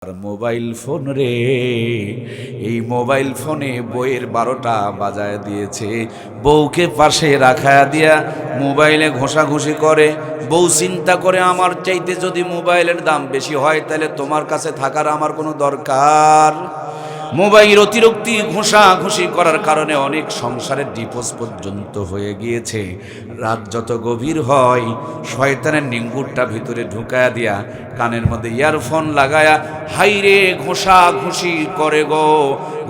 আর mobile phone রে, এই mobile ফোনে বইয়ের 12টা বাজায় দিয়েছে। বউকে পাশে রাখায়া দিয়া মোবাইলে ঘষাঘষি করে। বউ চিন্তা করে, আমার চাইতে যদি মোবাইলের দাম বেশি হয় তাহলে তোমার কাছে থাকার আমার কোনো দরকার। মোবাইল অতিরিক্তি ঘষাঘষি করার কারণে অনেক সংসারের ডিভোর্স পর্যন্ত হয়ে গিয়েছে। রাত যত গভীর হয়, শয়তানের নিঙ্গুরটা ভিতরে ঢুকায়া দিয়া কানের মধ্যে ইয়ারফোন লাগায়া হাইরে ঘষাঘষি করে গো।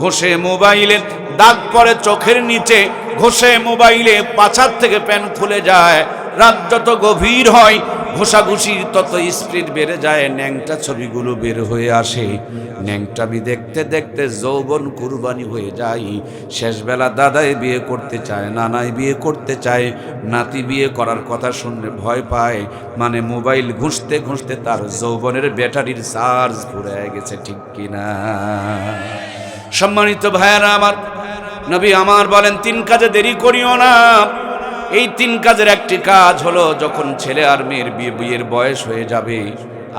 ঘষে মোবাইলে দাগ পড়ে চোখের নিচে, ঘষে মোবাইলে পাছার থেকে প্যান খুলে যায়। রাত যত গভীর হয়, ঘষাঘষির তত স্পিড বেড়ে যায়, ন্যাংটা ছবিগুলো বের হয়ে আসে। ন্যাংটামি দেখতে দেখতে যৌবন কুরবানি হয়ে যায়। শেষবেলা দাদাই বিয়ে করতে চায়, নানাই বিয়ে করতে চায়, নাতি বিয়ে করার কথা শুনলে ভয় পায়। মানে মোবাইল ঘুষতে ঘুষতে তার যৌবনের ব্যাটারির চার্জ ফুরিয়ে গেছে, ঠিক কিনা? সম্মানিত ভাইয়ারা আমার, নবী আমার বলেন 3 কাজে দেরি করিও না। এই 3 কাজের একটি কাজ হলো, যখন ছেলে আর মেয়ের বিয়ের বয়স হয়ে যাবে,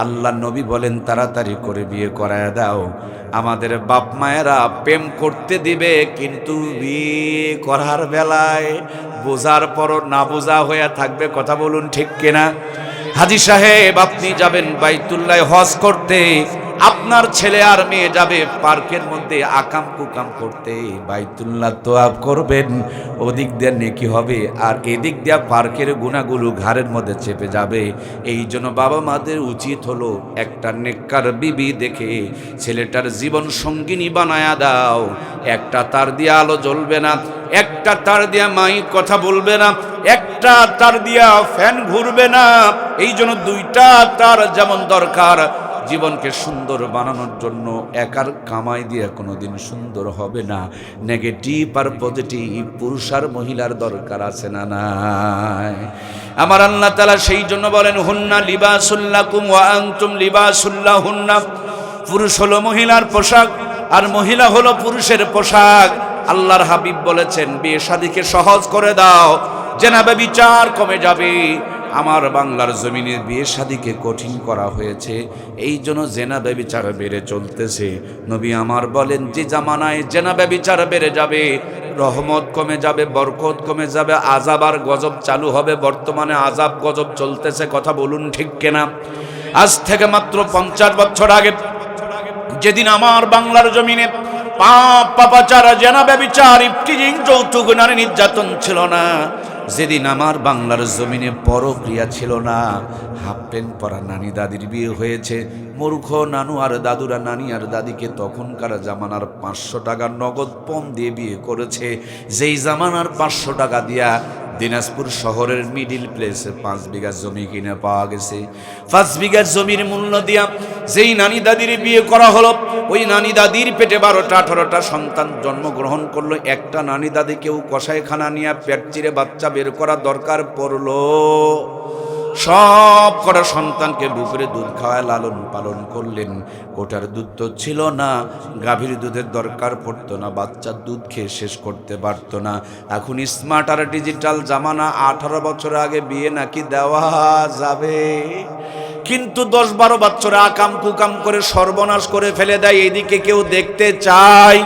আল্লাহ নবী বলেন তাড়াতাড়ি করে বিয়ে করায় দাও। আমাদের বাপ মায়েরা প্রেম করতে দিবে, কিন্তু বিয়ে করার বেলায় বোঝার পরও না বোঝা হয়ে থাকবে। কথা বলুন ঠিক কিনা? হাজী সাহেব, আপনি যাবেন বাইতুল্লাহ হজ করতে, আপনার ছেলে আর মেয়ে যাবে পার্কের মধ্যে আকাম কুকাম করতে। বাইতুল্লাহ তোয়াফ করবেন, ওদিক দিয়ে নেকি হবে, আর এদিক দিয়ে পার্কের গুনাহগুলো ঘাড়ের মধ্যে চেপে যাবে। এই জন্য বাবা মাদের উচিত হলো একটা নেককার বিবি দেখে ছেলেটার জীবন সঙ্গিনী বানায়া দাও। একটা তার দিয়ে আলো জ্বলবে না, একটা তার দিয়া মাইক কথা বলবে না, একটা তার দিয়া ফ্যান ঘুরবে না। এই জন্য 2টা তার যেমন দরকার। জীবনকে সুন্দর বানানোর জন্য একার কামাই দিয়ে কোনোদিন সুন্দর হবে না। নেগেটিভ আর পজিটিভ পুরুষ আর মহিলার দরকার আছে না নাই? আমার আল্লাহ তাআলা সেই জন্য বলেন, হুন্না লিবাসুল লাকুম ওয়া আনতুম লিবাসুল লাহুন্না। পুরুষ হলো মহিলার পোশাক, আর মহিলা হলো পুরুষের পোশাক। আল্লাহর হাবিব বলেছেন, বিয়ে শাদীকে সহজ করে দাও, জেনা ব্যভিচার কমে যাবে। আমার বাংলার জমিনে বিয়ে শাদীকে কঠিন করা হয়েছে, এই জন্য জেনা ব্যভিচার বেড়ে চলতেছে। নবী আমার বলেন, যে জামানায় জেনা ব্যভিচার বেড়ে যাবে, রহমত কমে যাবে, বরকত কমে যাবে, আযাব আর গজব চালু হবে। বর্তমানে আযাব গজব চলতেছে। কথা বলুন ঠিক কিনা? আজ থেকে মাত্র 50 বছর আগে, যেদিন আমার বাংলার জমিনে পাপ পাপাচার, জেনা ব্যভিচার, ইফতিজিং, যৌতুক, নারী নির্যাতন ছিল না, যেদিন আমার বাংলার জমিনে পরক্রিয়া ছিল না, হাফ প্যান্ট পরা নানি দাদির বিয়ে হয়েছে। মূর্খ নানু আর দাদুরা নানি আর দাদিকে তখনকার জামানার 500 টাকা নগদ পণ দিয়ে বিয়ে করেছে। যেই জামানার 500 টাকা দিয়া দিনাজপুর শহরের মিডিল প্লেসে 5 বিঘা জমি কিনে পাওয়া গেছে। 5 বিঘা জমির মূল্য দিয়া যেই নানি দাদির বিয়ে করা হলো, ওই নানি দাদির পেটে 12টা 18টা সন্তান জন্মগ্রহণ করলো। একটা নানি দাদি কেউ কসাইখানা নিয়ে পেট চিরে বাচ্চা বের করা দরকার পড়লো। সব কটা সন্তানকে বুকের দুধ খাওয়ায় লালন পালন করলেন। কোটার দুধ তো ছিল না, গাভীর দুধের দরকার পড়তো না, বাচ্চার দুধ খেয়ে শেষ করতে পারতো না। এখন স্মার্ট আর ডিজিটাল জামানা, 18 বছর আগে বিয়ে নাকি দেওয়া যাবে, কিন্তু 10-12 বছরে আকাম কুকাম করে সর্বনাশ করে ফেলে দেয়। এদিকে কেউ দেখতে চায়?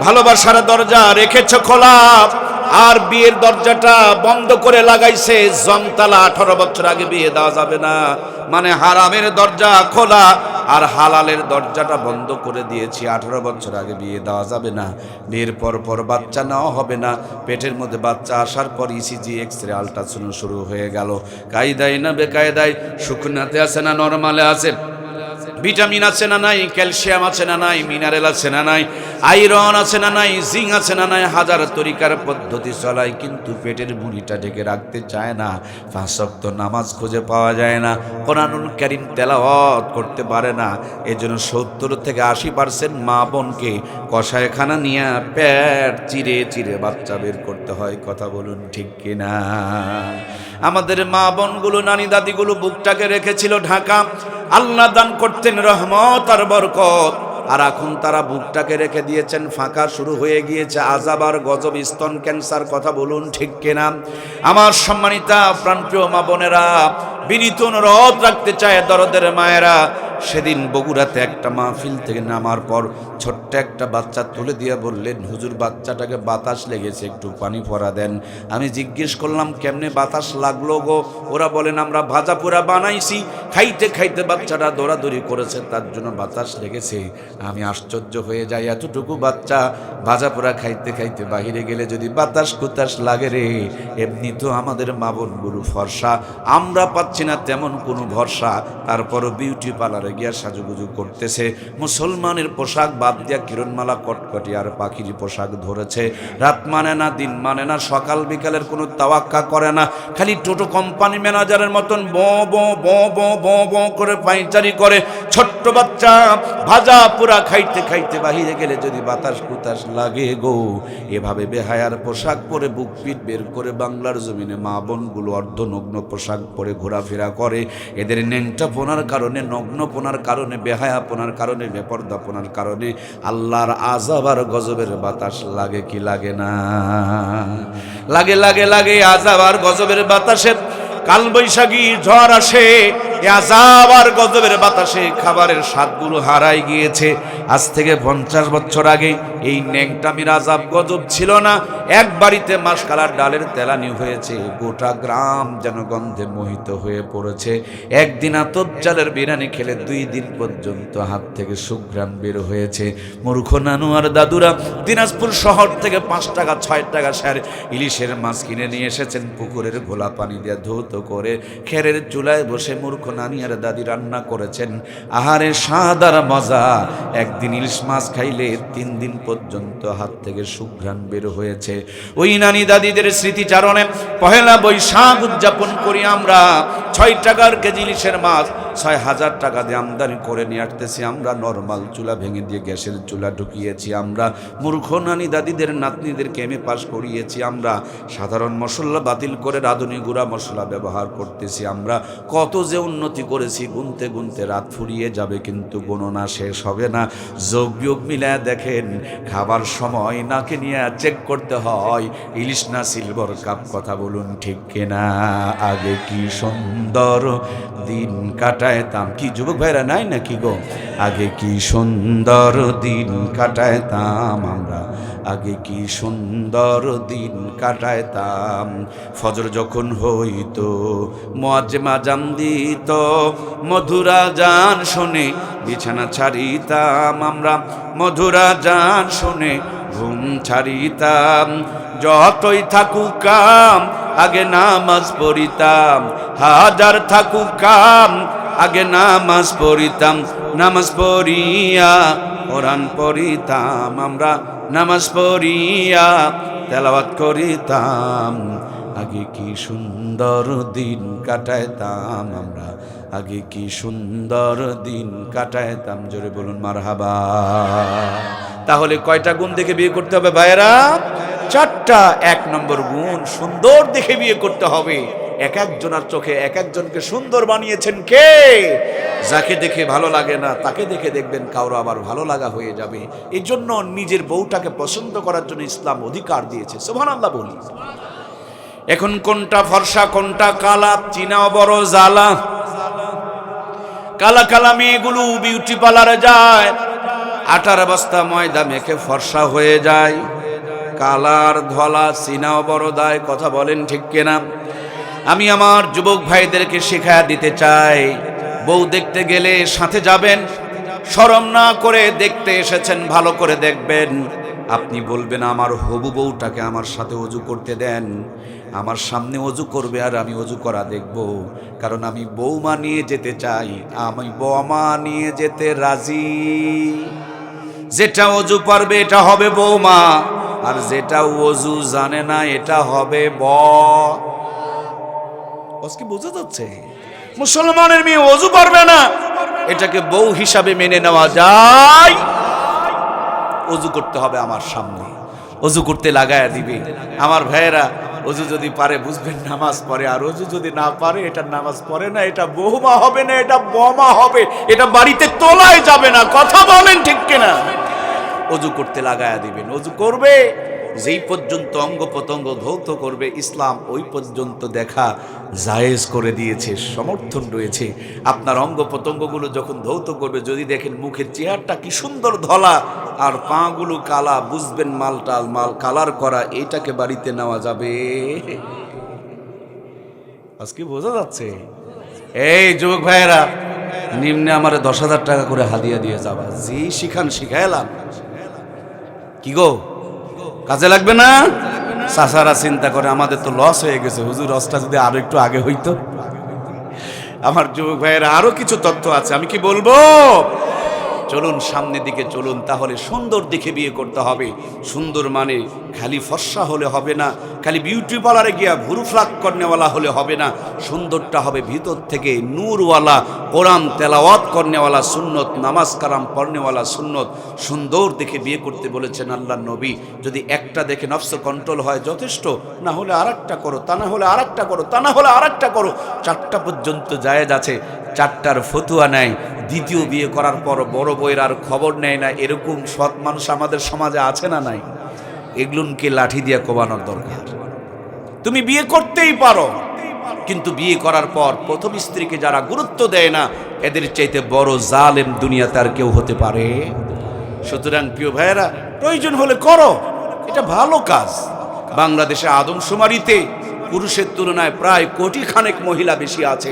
ভালোবাসার দরজা রেখেছ খোলা, আর বিয়ের দরজাটা বন্ধ করে লাগাইছে জমতালা। 18 বছর আগে বিয়ে দেওয়া যাবে না, মানে হারামের দরজা খোলা আর হালালের দরজাটা বন্ধ করে দিয়েছি। 18 বছর আগে বিয়ে দেওয়া যাবে না। বিয়ের পর পর বাচ্চা নেওয়া হবে না। পেটের মধ্যে বাচ্চা আসার পর ইসিজি, এক্সরে, আল্ট্রাসাউন্ড শুরু হয়ে গেল। কায়দায় না বেকায়দায়, শুকনাতে আছে না নরমালে আছে, ভিটামিন আছে না নাই, ক্যালসিয়াম আছে না নাই, মিনারেল আছে না নাই, আয়রন আছে না নাই, জিঙ্ক আছে না নাই, হাজার তরিকার পদ্ধতি চলায়, কিন্তু পেটের মুড়িটা ঢেকে রাখতে চায় না। 5 ওয়াক্ত নামাজ খুঁজে পাওয়া যায় না, কোরআনুল কারীম তেলাওয়াত করতে পারে না। এজন্য 70 থেকে 80% মা বোনকে কসাইখানা নিয়ে পেট চিরে চিরে বাচ্চা বের করতে হয়। কথা বলুন ঠিক কিনা? আমাদের মা বোনগুলো, নানি দাদিগুলো বুকটাকে রেখেছিল ঢাকা, আল্লাহ দান করতেন রহমত আর বরকত। আর এখন তারা বুকটাকে রেখে দিয়েছেন ফাঁকা। শুরু হয়ে গিয়েছে আযাব আর গজব, স্তন ক্যান্সার। কথা বলুন ঠিক কিনা? আমার সম্মানিতা প্রাণপ্রিয় মা বোনেরা, বিনীত অনুরোধ রাখতে চায় দরদের মায়েরা, সেদিন বগুড়াতে একটা মাহফিল থেকে নামার পর ছোট্ট একটা বাচ্চা তুলে দিয়ে বললেন, হুজুর বাচ্চাটাকে বাতাস লেগেছে, একটু পানি পরা দেন। আমি জিজ্ঞেস করলাম, কেমনে বাতাস লাগলো গো? ওরা বলেন, আমরা ভাজা পোড়া বানাইছি, খাইতে খাইতে বাচ্চাটা দৌড়াদৌড়ি করেছে, তার জন্য বাতাস লেগেছে। আমি আশ্চর্য হয়ে যাই, এতটুকু বাচ্চা ভাজা পোড়া খাইতে খাইতে বাহিরে গেলে যদি বাতাস কুতাস লাগে রে। এমনি তো আমাদের মা বোনগুলো ফর্সা, আমরা পাচ্ছি না তেমন কোনো ভরসা, তারপরও বিউটি পার্লারে গিয়া সাজুগুজু করতেছে। মুসলমানের পোশাক বাদ দিয়া কিরণমালা কটকটি আর পাখির পোশাক ধরেছে। রাত মানে না, দিন মানে না, সকাল বিকালের কোনো তাওয়াক্কা করে না, খালি টোটো কোম্পানি ম্যানেজারের মতন ব ব ব ব ব ব করে পাইচারি করে। ছোট্ট বাচ্চা ভাজা পোড়া খাইতে খাইতে বাহিরে গেলে যদি বাতাস কুতাস লাগে গো। এভাবে বেহায়ার পোশাক পরে বুক পিট বের করে বাংলার জমিনে মা বোনগুলো অর্ধনগ্ন পোশাক পরে ঘোরাফেরা করে। এদের ন্যাংটাপনার কারণে, নগ্নপনার কারণে, বেহায়াপনার কারণে, বেপর্দাপনার কারণে আল্লাহর আযাব আর গজবের বাতাস লাগে কি লাগে না? লাগে লাগে লাগে। আযাব আর গজবের বাতাসে কালবৈশাখী ঝড় আসে, আযাব আর গজবের বাতাসে খাবারের স্বাদগুলো হারাই গিয়েছে। আজ থেকে 50 বছর আগে এই ন্যাংটামির আযাব গজব ছিল না। এক বাড়িতে মাসকালার ডালের তেলানি হয়েছে, গোটা গ্রাম যেন গন্ধে মোহিত হয়ে পড়েছে। একদিন আতপ চালের বিরিয়ানি খেলে 2 দিন পর্যন্ত হাত থেকে সুঘ্রাণ বের হয়েছে। মূর্খ নানু আর দাদুরা দিনাজপুর শহর থেকে 5 টাকা 6 টাকা স্যার ইলিশের মাছ কিনে নিয়ে এসেছেন, পুকুরের ঘোলা পানি দিয়ে ধৌত করে খেরের চুলায় বসে মূর্খ নানি আর দাদি রান্না করেছেন। আহারে স্বাদ আর মজা! একদিন ইলিশ মাছ খাইলে 3 দিন পর্যন্ত হাত থেকে সুঘ্রাণ বের হয়েছে। ওই নানি দাদিদের স্মৃতিচারণে পহেলা বৈশাখ উদযাপন করি আমরা। 6 টাকার কেজি ইলিশের মাছ 6000 টাকা দিয়ে আমদানি করে নিয়ে আসতেছি আমরা। নরমাল চুলা ভেঙে দিয়ে গ্যাসের চুলা ঢুকিয়েছি আমরা। মূর্খ নানি দাদিদের নাতনিদেরকে এমএ পাস করিয়েছি আমরা। সাধারণ মশলা বাতিল করে রাঁধুনি গুঁড়া মশলা ব্যবহার করতেছি আমরা। কত যে উন্নতি করেছি, গুনতে গুনতে রাত ফুরিয়ে যাবে, কিন্তু গণনা শেষ হবে না। যোগ বিয়োগ মিলায় দেখেন, খাবার সময় নাকে নিয়ে চেক করতে হয় ইলিশ না সিলভার কাপ। কথা বলুন ঠিক কিনা? আগে কি সুন্দর দিন কাটাইতাম। কি যুবক ভাইরা নাই নাকি গো? আগে কি সুন্দর দিন কাটাইতাম আমরা, আগে কি সুন্দর দিন কাটাইতাম। ফজর যখন হইতো মুয়াজ্জিন আযান দিত, মধুরা জান শুনে বিছানা ছাড়িতাম আমরা। মধুরা জান শুনে ঘুম ছাড়িতাম। যতই থাকুক কাম আগে নামাজ পড়িতাম, হাজার থাকুক কাম আগে নামাজ পড়িতাম। নামাজ পড়িয়া কোরআন পড়িতাম আমরা, নামাজ পড়িয়া তেলাওয়াত করিতাম। আগে কি সুন্দর দিন কাটাইতাম আমরা, আগে কি সুন্দর দিন কাটাইতাম। জোরে বলুন মারহাবা। তাহলে কয়টা গুণ দেখে বিয়ে করতে হবে ভাইয়েরা? 4টা। 1 নম্বর গুণ, সুন্দর দেখে বিয়ে করতে হবে। এক একজনের চোখে এক একজনকে সুন্দর বানিয়েছেন কে? যাকে দেখে ভালো লাগে না তাকে দেখে দেখবেন কারো আবার ভালো লাগা হয়ে যাবে। এই জন্য নিজের বউটাকে পছন্দ করার জন্য ইসলাম অধিকার দিয়েছে। সুবহানাল্লাহ বলি। এখন কোনটা ফর্সা কোনটা কালা চিনাও বড় জ্বালা। কালা কালা মেয়েগুলো বিউটি পার্লারে যায়, আটার বস্তা ময়দা মেখে ফর্সা হয়ে যায়। কালার ধলা চিনাও বড় দায়। কথা বলেন ঠিক কিনা? আমি আমার যুবক ভাইদেরকে শিখায়া দিতে চাই, বউ দেখতে গেলে সাথে যাবেন, শরম না করে দেখতে এসেছেন, ভালো করে দেখবেন। আপনি বলবেন আমার হবু বউটাকে আমার সাথে ওযু করতে দেন, আমার সামনে ওযু করবে আর আমি ওযু করা দেখব। কারণ আমি বৌমা নিয়ে যেতে চাই, আমি বৌমা নিয়ে যেতে রাজি। যেটা ওযু পারবে এটা হবে বৌমা, আর যেটা ওযু জানে না এটা হবে কি বোঝা যাচ্ছে? মুসলমানের মেয়ে ওযু পারবে না, এটাকে বউ হিসাবে মেনে নেওয়া যায়। ওযু করতে হবে আমার সামনে, ওযু করতে লাগায়া দিবে। আমার ভাইয়েরা, ওযু যদি পারে বুঝবেন নামাজ পড়ে, আর ওযু যদি না পারে এটা নামাজ পড়ে না, এটা বৌমা হবে না, এটা বমা হবে, এটা বাড়িতে তোলায় যাবে না। কথা বলেন ঠিক কিনা? অজু করতে লাগায়া দিবেন। অজু করবে, যেই পর্যন্ত অঙ্গ প্রত্যঙ্গ ধৌত করবে, ইসলাম ওই পর্যন্ত দেখা জায়েজ করে দিয়েছে, সমর্থন রয়েছে। আপনার অঙ্গ প্রত্যঙ্গগুলো যখন ধৌত করবে, যদি দেখেন মুখের চেহারাটা কি সুন্দর ধলা আর পাগুলো কালা, বুঝবেন মাল কালার করা, এইটাকে বাড়িতে নেওয়া যাবে। আজকে বোঝা যাচ্ছে? এই যুবক ভাইয়েরা, নিম্নে আমার 10,000 টাকা করে হাদিয়া দিয়ে যাবা, জি শিখান শিখাইলাম। কি গো, কাজে লাগবে না? চাচারা চিন্তা করে আমাদের তো লস হয়ে গেছে, হুজুর রসটা যদি আরো একটু আগে হইতো। আমার যুবক ভাইয়েরা, আরো কিছু তথ্য আছে, আমি কি বলবো? চলুন সামনের দিকে চলুন। তাহলে সুন্দর দেখে বিয়ে করতে হবে। সুন্দর মানে খালি ফর্সা হলে হবে না, খালি বিউটি পার্লারে গিয়া ভুরু ফ্লাক করনেওয়ালা হলে হবে না। সুন্দরটা হবে ভিতর থেকে নূরওয়ালা, কোরআন তেলাওয়াত করনেওয়ালা, সুন্নত নামাজ কালাম পড়নেওয়ালা, সুন্নত। সুন্দর দেখে বিয়ে করতে বলেছেন আল্লাহ নবী। যদি একটা দেখে নফস কন্ট্রোল হয় যথেষ্ট, না হলে আরেকটা করো, তা না হলে আরেকটা করো, তা না হলে আরেকটা করো। 4টা পর্যন্ত জায়েজ আছে। 4টার ফতুয়া নেয়। দ্বিতীয় বিয়ে করার পর বড় বইয়ের আর খবর নেয় না, এরকম সৎ মানুষ আমাদের সমাজে আছে না নাই? এগুলোকে লাঠি দিয়ে কোবানোর দরকার। তুমি বিয়ে করতেই পারো, কিন্তু বিয়ে করার পর প্রথম স্ত্রীকে যারা গুরুত্ব দেয় না, এদের চাইতে বড় জালেম দুনিয়াতে আর কেউ হতে পারে? সুতরাং প্রিয় ভাইয়েরা, প্রয়োজন হলে করো, এটা ভালো কাজ। বাংলাদেশে আদমশুমারিতে পুরুষের তুলনায় প্রায় 1.5 কোটি মহিলা বেশি আছে।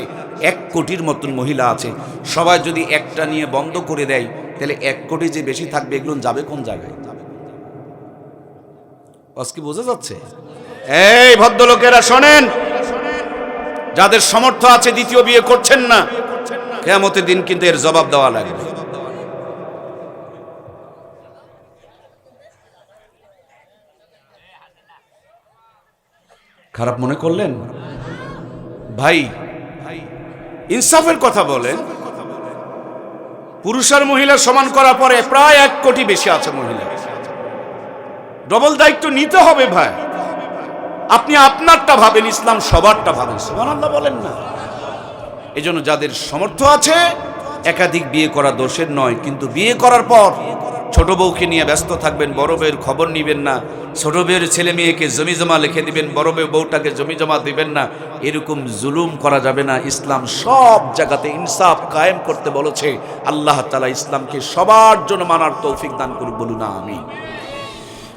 1 কোটির মতন মহিলা আছে। সবাই যদি একটা নিয়ে বন্ধ করে দেয়, তাহলে 1 কোটি যে বেশি থাকবে, এগুলো যাবে কোন জায়গায়? আজকে বোঝা যাচ্ছে? এই ভদ্রলোকেরা শোনেন, যাদের সামর্থ্য আছে দ্বিতীয় বিয়ে করছেন না, কিয়ামতের দিন কিন্তু এর জবাব দেওয়া লাগবে। খারাপ মনে করলেন ভাই? ইনসাফের কথা বলেন। পুরুষ আর মহিলা সমান করার পরে প্রায় 1 কোটি বেশি আছে মহিলা। ডবল দায়িত্ব নিতে হবে ভাই। আপনি আপনারটা ভাবেন, ইসলাম সবারটা ভাবেন। সুবহানাল্লাহ বলেন না? এজন্য যাদের সামর্থ্য আছে, একাধিক বিয়ে করা দোষের নয়, কিন্তু বিয়ে করার পর ছোট বউকে নিয়ে ব্যস্ত থাকবেন, বড় বউয়ের খবর নিবেন না। ছোট বউয়ের ছেলে মেয়েকে জমি জমা লিখে দিবেন, বড় বউটাকে জমি জমা দিবেন না। এরকম জুলুম করা যাবে না। ইসলাম সব জায়গাতে ইনসাফ কায়েম করতে বলেছে। আল্লাহ তাআলা ইসলামকে সবার জন্য মানার তৌফিক দান করুক, বলুন আমিন।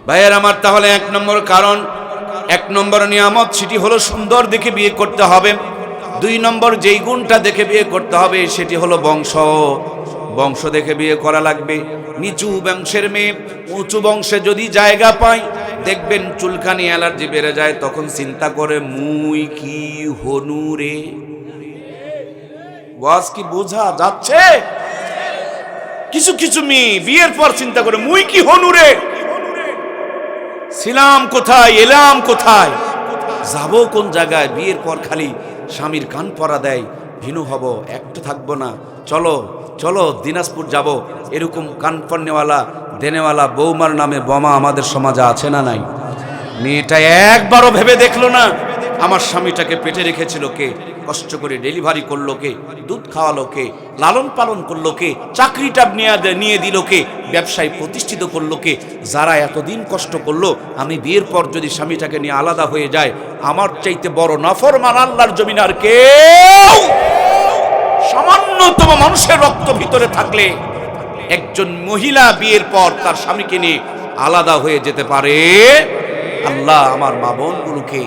ভাইয়ের আমার, তাহলে 1 নম্বর কারণ, 1 নম্বর নিয়ামত, সেটি হলো সুন্দর দেখে বিয়ে করতে হবে। 2 নম্বর যেই গুণটা দেখে বিয়ে করতে হবে, সেটি হলো বংশ। বংশ দেখে বিয়ে করা লাগবে। নিচু বংশের মেয়ে উঁচু বংশে যদি জায়গা পায়, দেখবেন চুলকানি অ্যালার্জি বেড়ে যায়। তখন চিন্তা করে, মুই কি হনু রে? ওয়াজ কি বোঝা যাচ্ছে? কিছু কিছু মেয়ে বিয়ের পর চিন্তা করে, মুই কি হনু রে? ছিলাম কোথায়, এলাম কোথায়, যাবো কোন জায়গায়? বিয়ের পর খালি স্বামীর কান পরা দেয়, ভিনু হব, একটু থাকবো না, চলো চলো দিনাজপুর যাব। এরকম কান পড়নেওয়ালা দেনেওয়ালা বৌমার নামে বোমা আমাদের সমাজে আছে না নাই? মেয়েটা একবারও ভেবে দেখলো না, আমার স্বামীটাকে পেটে রেখেছিল কে, কষ্ট করে ডেলিভারি করলো কে, দুধ খাওয়ালো কে, লালন পালন করলো কে, চাকরিটা নিয়ে দিল কে, ব্যবসায় প্রতিষ্ঠিত করলো কে? যারা এতদিন কষ্ট করলো, আমি বিয়ের পর যদি স্বামীটাকে নিয়ে আলাদা হয়ে যায়, আমার চাইতে বড় নাফরমান আল্লাহর জমিন আর কেউ? সামান্যতম মানুষের রক্ত ভিতরে থাকলে একজন মহিলা বিয়ের পর তার স্বামীকে নিয়ে আলাদা হয়ে যেতে পারে? আল্লাহ আমার মা বোনগুলোকে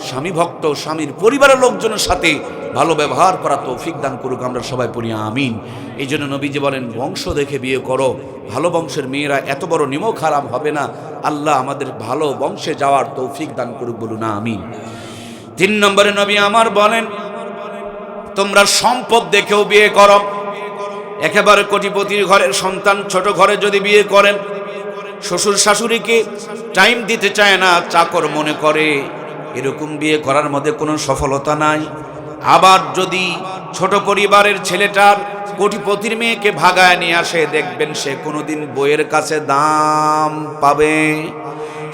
স্বামী ভক্ত, স্বামীর পরিবারের লোকজনের সাথে ভালো ব্যবহার করা তৌফিক দান করুক। আমরা সবাই পড়ি আমিন। এই জন্য নবীজি বলেন, বংশ দেখে বিয়ে করো। ভালো বংশের মেয়েরা এত বড় নিমক হারাম হবে না। আল্লাহ আমাদের ভালো বংশে যাওয়ার তৌফিক দান করুক, বলুন আমিন। 3 নম্বরে নবী আমার বলেন, তোমরা সম্পদ দেখেও বিয়ে করো। একেবারে কোটিপতির ঘরের সন্তান ছোট ঘরে যদি বিয়ে করেন, শ্বশুর শাশুড়িকে টাইম দিতে চায় না, চাকর মনে করে, এরকম বিয়ে করার মধ্যে কোনো সফলতা নাই। আবার যদি ছোট পরিবারের ছেলেটার কোটিপতির মেয়েকে ভাগায় নিয়ে আসে, দেখবেন সে কোনোদিন বইয়ের কাছে দাম পাবে,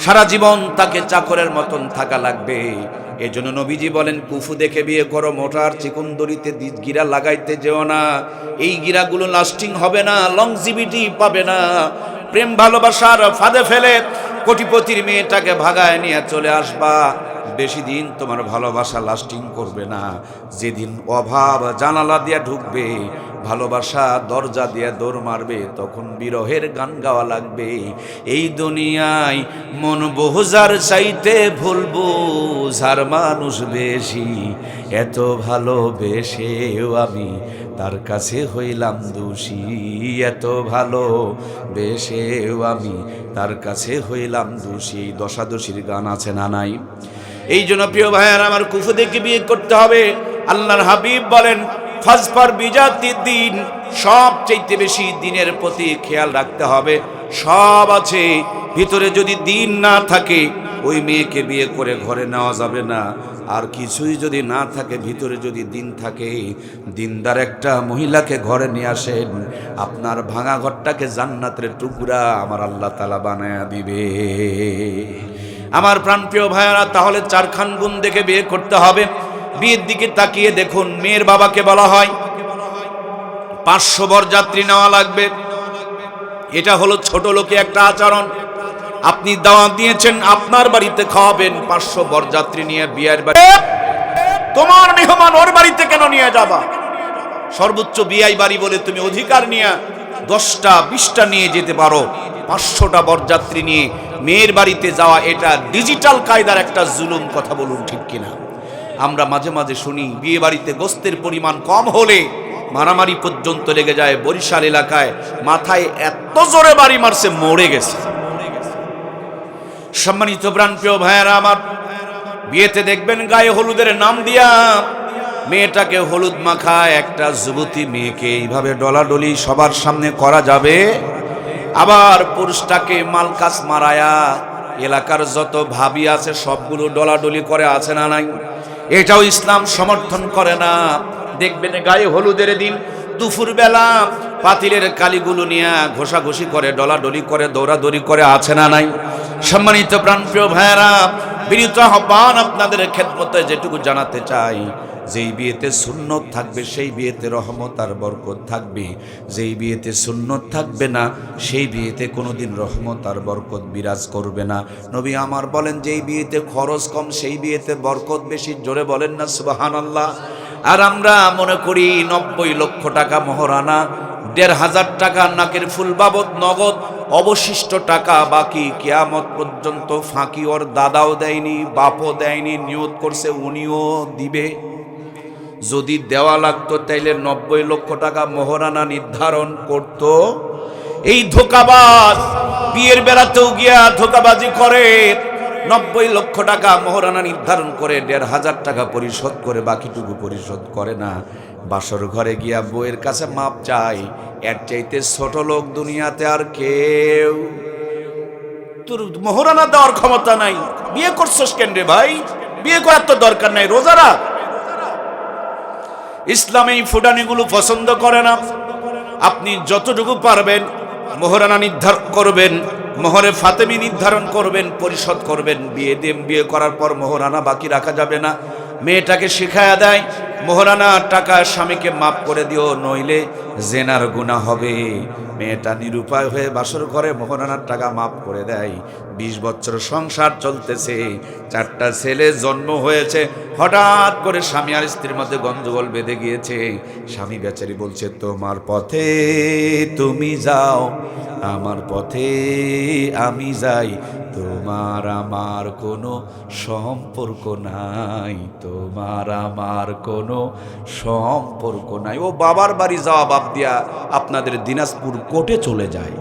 সারা জীবন তাকে চাকরের মতন থাকা লাগবে। এজন্য নবীজি বলেন, কুফু দেখে বিয়ে করো, মোটার চিকন দড়িতে গিরা লাগাইতে যেও না। এই গিরাগুলো লাস্টিং হবে না, লংজিভিটি পাবে না। প্রেম ভালোবাসার ফাঁদে ফেলে কোটিপতির মেয়েটাকে ভাগায় নিয়ে চলে আসবা। বেশি দিন তোমার ভালোবাসা লাস্টিং করবে না। যেদিন অভাব জানালা দিয়ে ঢুকবে, ভালোবাসা দরজা দিয়ে দৌড় মারবে, তখন বিরহের গান গাওয়া লাগবে। এই দুনিয়ায় মন বহুজার চাইতে ভুলবো যার মানুষ বেশি, এত ভালোবেসেও আমি তার কাছে হইলাম দোষী, এত ভালোবেসেও আমি তার কাছে হইলাম দোষী। দশাদশীর গান আছে না নাই? এই জন্য প্রিয় ভাইয়ার আমার, কুফু দেখে বিয়ে করতে হবে। আল্লাহর হাবিব বলেন ফাজফার বিজাতি দিন, সবচেয়ে বেশি দিনের প্রতি খেয়াল রাখতে হবে। সব আছে, ভিতরে যদি দিন না থাকে ওই মেয়েকে বিয়ে করে ঘরে নেওয়া যাবে না। আর কিছুই যদি না থাকে, ভিতরে যদি দিন থাকে, দিনদার একটা মহিলাকে ঘরে নিয়ে আসেন, আপনার ভাঙা ঘরটাকে জান্নাতের টুকরা আমার আল্লাহ তাআলা বানায়া দিবে। আমার প্রাণপ্রিয় ভাইয়ারা, তাহলে চারখান গুণ দেখে বিয়ে করতে হবে। বিয়ের দিকে তাকিয়ে দেখুন, মেয়ের বাবাকে বলা হয় 500 বরযাত্রী নেওয়া লাগবে। এটা হলো ছোট লোকে একটা আচরণ। আপনি দাওয়াত দিয়েছেন, আপনার বাড়িতে খাওয়াবেন, 500 বরযাত্রী নিয়ে বিয়ের বাড়ি, তোমার মেহমান ওর বাড়িতে কেন নিয়ে যাবা? সর্বোচ্চ বিয়াই বাড়ি বলে তুমি অধিকার নিয়ে 10টা 20টা নিয়ে যেতে পারো। 500টা বরযাত্রী নিয়ে মেয়ের বাড়িতে যাওয়া, এটা ডিজিটাল কায়দার একটা জুলুম। কথা বলুন ঠিক কিনা? আমরা মাঝে মাঝে শুনি বিয়ে বাড়িতে গোস্তের পরিমাণ কম হলে মারামারি পর্যন্ত লেগে যায়। বরিশাল এলাকায় মাথায় এত জোরে বাড়ি মারছে, মরে গেছে। সম্মানিত প্রাণপ্রিয় ভাইয়েরা আমার, বিয়েতে দেখবেন গায়ে হলুদের নাম দিয়া মেয়েটাকে হলুদ মাখায় একটা যুবতী মেয়েকে এইভাবে ডলাডলি সবার সামনে করা যাবে? আবার পুরুষটাকে মালকাস মারায়া এলাকার যত ভাবি আছে সবগুলো ডলাডলি করে, আছে না নাই? এটাও ইসলাম সমর্থন করে না। দেখবেন গায়ে হলুদের দিন দুপুর বেলা পাতিলের কালিগুলো নিয়ে ঘষাঘষি করে, ডলাডলি করে, দৌড়াদৌড়ি করে, আছে না নাই? সম্মানিত প্রাণপ্রিয় ভাইয়েরা, বিনীত আহ্বান আপনাদের খেদমতে যেটুকু জানাতে চাই, যেই বিয়েতে সুন্নত থাকবে সেই বিয়েতে রহমত আর বরকত থাকবে। যেই বিয়েতে সুন্নত থাকবে না সেই বিয়েতে কোনোদিন রহমত আর বরকত বিরাজ করবে না। নবী আমার বলেন, যেই বিয়েতে খরচ কম সেই বিয়েতে বরকত বেশি। জোরে বলেন না সুবহানাল্লাহ। আর আমরা মনে করি 90 লক্ষ টাকা মোহরানা, 1,500 টাকা নাকের ফুল বাবদ নগদ, অবশিষ্ট টাকা বাকি কিয়ামত পর্যন্ত ফাঁকি ওর দাদাও দেয়নি, বাপও দেয়নি, নিয়ত করছে উনিও দিবে। যদি দেওয়া লাগতো তাইলে 90 লক্ষ টাকা মোহরানা নির্ধারণ করত। এই ধোকাবাজ বিয়ের বেলাতেও গিয়া ধোকাবাজি করে, 90 লক্ষ টাকা মোহরানা নির্ধারণ করে 1,500 টাকা পরিশোধ করে বাকিটুকু পরিশোধ করে না। বাসর ঘরে গিয়া বউয়ের কাছে মাপ চাই। এর চাইতে ছোট লোক দুনিয়াতে আর কেউ। তোর মোহরানা দেওয়ার ক্ষমতা নাই, বিয়ে করছস কেন রে ভাই? বিয়ে করার তো দরকার নাই, রোজা রাখ। ইসলাম এই ফুটানিগুলো পছন্দ করে না। আপনি যতটুকু পারবেন মোহরানা নির্ধারণ করবেন, মোহরে ফাতেমি নির্ধারণ করবেন, পরিশোধ করবেন। বিয়ে করার পর মোহরানা বাকি রাখা যাবে না। মেয়েটাকে শিখায়া দেয়, মোহরানা টাকা স্বামীকে মাফ করে দিও, নইলে জেনার গুনাহ হবে। মেয়েটা নিরুপায় হয়ে বাসর ঘরে মোহরানার টাকা মাফ করে দেয়। 20 বছর সংসার চলতেছে, 4টা ছেলে জন্ম হয়েছে। হঠাৎ করে স্বামী আর স্ত্রীর মধ্যে গন্ডগোল বেঁধে গিয়েছে। স্বামী বেচারি বলছে, তোমার পথে তুমি যাও, আমার পথে আমি যাই, তোমার আমার কোনো সম্পর্ক নাই, তোমার আমার কোনো সম্পর্ক নাই। ও বাবার বাড়ি যাওয়া বাদ দিয়া আপনাদের দিনাজপুর কোর্টে চলে যায়।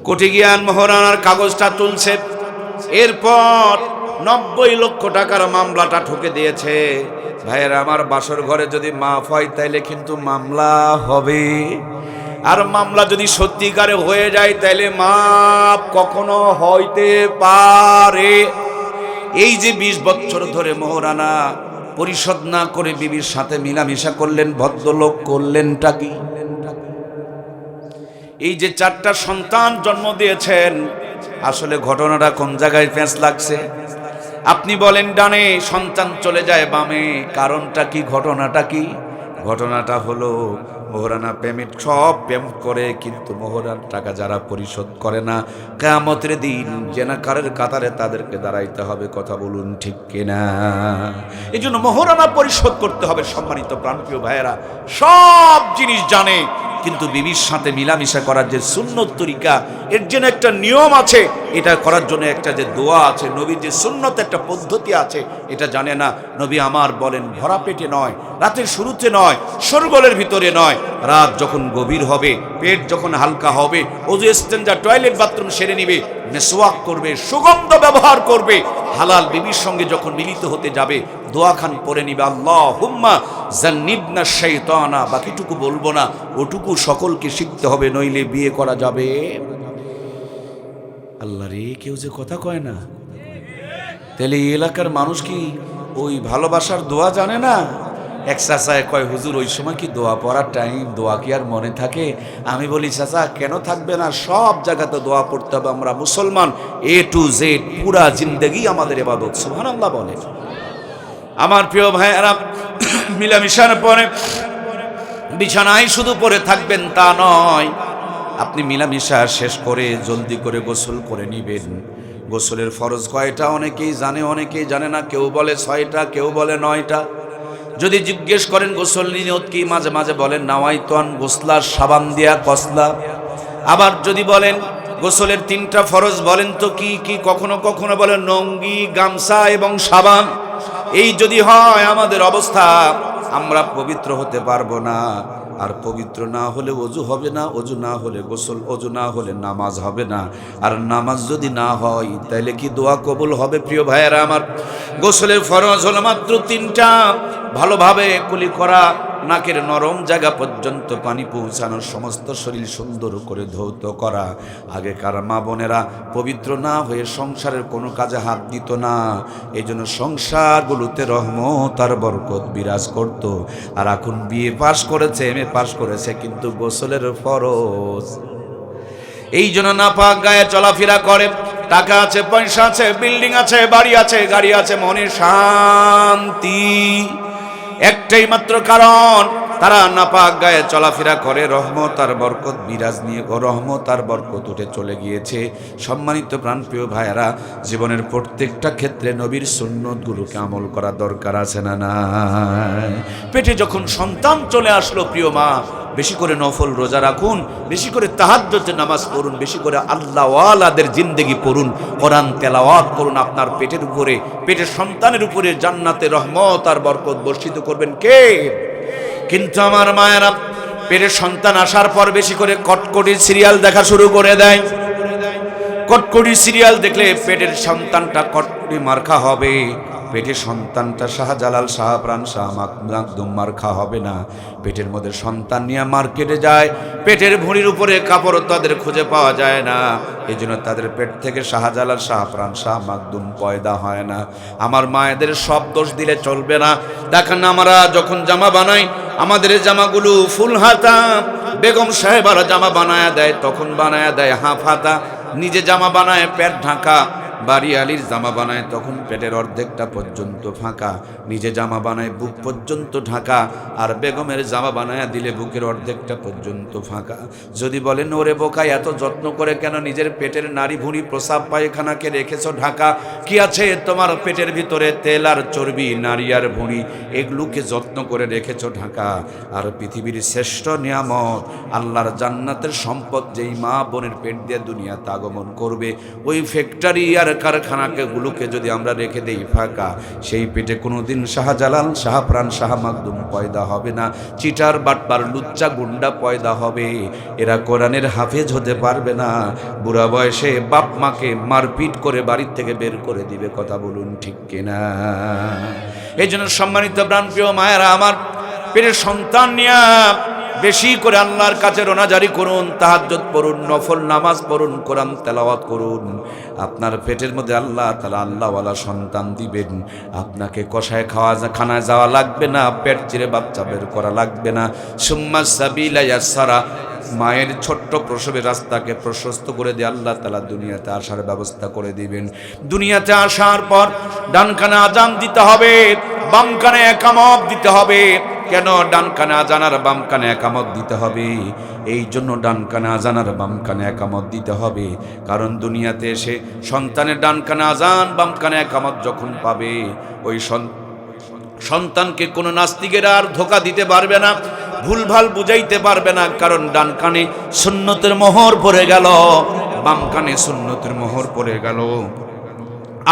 কোর্টে গিয়ান মোহরানার কাগজটা তুলছে। এরপর 90 লক্ষ টাকার মামলাটা ঠুকে দিয়েছে। ভাইয়ের আমার, বাসর ঘরে যদি মাফ হয় তাইলে কিন্তু মামলা হবে। আর মামলা যদি সত্যিকারে হয়ে যায় তাইলে মাপ কখনো হইতে পারে। এই যে 20 বছর ধরে মোহরানা পরিশোধ না করে বিবির সাথে মিলামিশা করলেন, ভদ্রলোক করলেনটা কি? এই যে 4টা সন্তান জন্ম দিয়েছেন, আসলে ঘটনাটা কোন জায়গায় পেঁচ লাগছে? আপনি বলেন ডানে, সন্তান চলে যায় বামে, কারণটা কি? ঘটনাটা কি? ঘটনাটা হলো মোহরানা পেমেন্ট সব পেমেন্ট করে, কিন্তু মোহরার টাকা যারা পরিশোধ করে না, কিয়ামতের দিন জেনাকারের কাতারে তাদেরকে দাঁড়াইতে হবে। কথা বলুন ঠিক কিনা? এই জন্য মোহরানা পরিশোধ করতে হবে। সম্মানিত প্রাণপ্রিয় ভাইয়েরা, সব জিনিস জানে, কিন্তু বিবির সাথে মিলামিশা করার যে সুন্নত তরিকা, এর জন্য একটা নিয়ম আছে, এটা করার জন্য একটা যে দোয়া আছে, নবীর যে সুন্নত একটা পদ্ধতি আছে, এটা জানে না। নবী আমার বলেন ভরা পেটে নয়, রাতের শুরুতে নয়, শোরগোলের ভিতরে নয়, রাত যখন গভীর হবে, পেট যখন হালকা হবে, ওযু ইস্তেঞ্জা টয়লেট বাথরুম সেরে নিবে, মেসওয়াক করবে, সুগন্ধ ব্যবহার করবে, হালাল বিবির সঙ্গে যখন মিলিত হতে যাবে দোয়া খান পড়ে নিবে, আল্লাহুম্মা জান্নিবনা শাইতানা। বাকিটুকু বলবো না, ওটুকু সকলকে শিখতে হবে, নইলে বিয়ে করা যাবে। আল্লাহ রে, কেউ যে কথা কয় না। তাহলে এই এলাকার মানুষ কি ওই ভালোবাসার দোয়া জানে না? এক চাচায় কয়, হুজুর ওই সময় কি দোয়া পড়ার টাইম, দোয়া কি আর মনে থাকে? আমি বলি, চাচা কেন থাকবে না, সব জায়গাতে দোয়া পড়তে হবে। আমরা মুসলমান, A to Z পুরা জিন্দেগি আমাদের ইবাদত। সুবহানাল্লাহ বলে। আমার প্রিয় ভাইয়েরা, মিলামিশার পরে বিছানায় শুধু পড়ে থাকবেন তা নয়, আপনি মিলামিশা শেষ করে জলদি করে গোসল করে নিবেন। গোসলের ফরজ কয়টা অনেকেই জানে, অনেকেই জানে না। কেউ বলে 6টা, কেউ বলে 9টা। যদি জিজ্ঞেস করেন গোসল নিয়ত কি, মাঝে মাঝে বলেন নাওয়াইতুন গোসলা, সাবান দিয়া কসলা। আবার যদি বলেন গোসলের 3টা ফরজ, বলেন তো কি কি? কখনো কখনো বলেন নঙ্গি, গামছা এবং সাবান। এই যদি হয় আমাদের অবস্থা, আমরা পবিত্র হতে পারবো না। আর পবিত্র না হলে অজু হবে না, অজু না হলে গোসল, অজু না হলে নামাজ হবে না। আর নামাজ যদি না হয় তাহলে কি দোয়া কবুল হবে? প্রিয় ভাইয়েরা আমার, গোসলের ফরজ হলো মাত্র 3টা। ভালোভাবে কুলি করা, নাকের নরম জায়গা পর্যন্ত পানি পৌঁছানো, সমস্ত শরীর সুন্দর করে ধৌত করা। আগেকার মা বোনেরা পবিত্র না হয়ে সংসারের কোনো কাজে হাত দিত না, এই জন্য সংসারগুলোতে রহমত আর বরকত বিরাজ করত। আর এখন বিয়ে পাশ করেছে, MA পাশ করেছে, কিন্তু গোসলের ফরজ। এই জন্য নাপাক গায়ে চলাফেরা করে। টাকা আছে, পয়সা আছে, বিল্ডিং আছে, বাড়ি আছে, গাড়ি আছে, মনের শান্তি একটাই মাত্র কারণ, তারা নাপাক গায়ে চলাফেরা করে। রহমত আর বরকত বিরাজ নিয়ে রহমত আর বরকত উঠে চলে গিয়েছে। সম্মানিত প্রাণপ্রিয় ভাইয়েরা, জীবনের প্রত্যেকটা ক্ষেত্রে নবীর সুন্নতগুলোকে আমল করা দরকার আছে না নাই? পেটে যখন সন্তান চলে আসলো, প্রিয় মা, বেশি করে নফল রোজা রাখুন, বেশি করে তাহাজ্জুদের নামাজ পড়ুন, বেশি করে আল্লাহওয়ালাদের জিন্দেগি পড়ুন, কোরআন তেলাওয়াত করুন। আপনার পেটের উপরে, পেটের সন্তানের উপরে জান্নাতে রহমত আর বরকত বর্ষিত করবেন কে? কিন্তু আমার মায়েরা পেটের সন্তান আসার পর বেশি করে কটকটি সিরিয়াল দেখা শুরু করে দেয়। কটকটি সিরিয়াল দেখলে পেটের সন্তানটা কটকটি মার্কা হবে, পেটের সন্তানটা শাহজালাল, শাহপ্রাণ, শাহ মাকদুম মার্কা হবে না। পেটের মধ্যে সন্তান নিয়ে মার্কেটে যায়, পেটের ভুঁড়ির উপরে কাপড় তাদের খুঁজে পাওয়া যায় না, এই জন্য তাদের পেট থেকে শাহজালাল, শাহপ্রাণ, শাহ মাকদুম পয়দা হয় না। আমার মায়েদের সব দোষ দিলে চলবে না। দেখেন, আমরা যখন জামা বানাই, আমাদের জামাগুলো ফুল হাতা, বেগম সাহেবারা জামা বানায়া দেয়, তখন বানায়া দেয় হাফ হাতা। নিজে জামা বানায় পেট ঢাকা, বাড়ি আলীর জামা বানায় তখন পেটের অর্ধেকটা পর্যন্ত ফাঁকা, নিজে জামা বানায় বুক পর্যন্ত ঢাকা, আর বেগমের জামা বানায় দিলে বুকের অর্ধেকটা পর্যন্ত ফাঁকা। যদি বলেন ওরে বোকা, এত যত্ন করে কেন নিজের পেটের নাড়ি ভুঁড়ি প্রসাব পায়খানাকে রেখেছ ঢাকা? কি আছে তোমার পেটের ভিতরে? তেল আর চর্বি, নারী আর ভুঁড়ি, এগুলোকে যত্ন করে রেখেছ ঢাকা। আর পৃথিবীর শ্রেষ্ঠ নিয়ামত আল্লাহর জান্নাতের সম্পদ যেই মা বোনের পেট দিয়ে দুনিয়াতে আগমন করবে, ওই ফ্যাক্টরি আর কারখানাকে গুলোকে যদি আমরা রেখে দেই ফাঁকা, সেই পেটে কোনোদিন শাহজালাল, শাহপ্রাণ, শাহ মাকদুম পয়দা হবে না। চিটার বাটপার, লুচ্চা গুন্ডা পয়দা হবে। এরা কোরআনের হাফেজ হতে পারবে না। বুড়া বয়সে বাপ মাকে মারপিট করে বাড়ির থেকে বের করে দিবে। কথা বলুন ঠিক কিনা? এই জন্য সম্মানিত প্রাণপ্রিয় মায়েরা আমার, পেটের সন্তান নিয়ে বেশি করে আল্লাহর কাছে রোনাজারি করুন, তাহাজ্জুদ পড়ুন, নফল নামাজ পড়ুন, কোরআন তেলাওয়াত করুন। আপনার পেটের মধ্যে আল্লাহ তাআলা আল্লাহওয়ালা সন্তান দিবেন। আপনাকে কষায় খানায় যাওয়া লাগবে না, পেট চিরে বাচ্চা বের করা লাগবে না। সুম্মা সাবিলা ইয়াসসারা, মায়ের ছোট্ট প্রসবের রাস্তাকে প্রশস্ত করে দিয়ে আল্লাহ তাআলা দুনিয়াতে আসার ব্যবস্থা করে দিবেন। দুনিয়াতে আসার পর ডান কানে আজান দিতে হবে, বাম কানে একামত দিতে হবে। কেন ডান কানে আজান আর বাম কানে একামত দিতে হবে? এই জন্য ডান কানে আজান আর বাম কানে একামত দিতে হবে, কারণ দুনিয়াতে এসে সন্তানের ডান কানে আজান বাম কানে একামত যখন পাবে, ওই সন্তানকে কোনো নাস্তিকেরা আর ধোঁকা দিতে পারবে না, ভুলভাল বুঝাইতে পারবে না, কারণ ডান কানে সুন্নতের মোহর পড়ে গেল, বাম কানে সুন্নতের মোহর পড়ে গেল।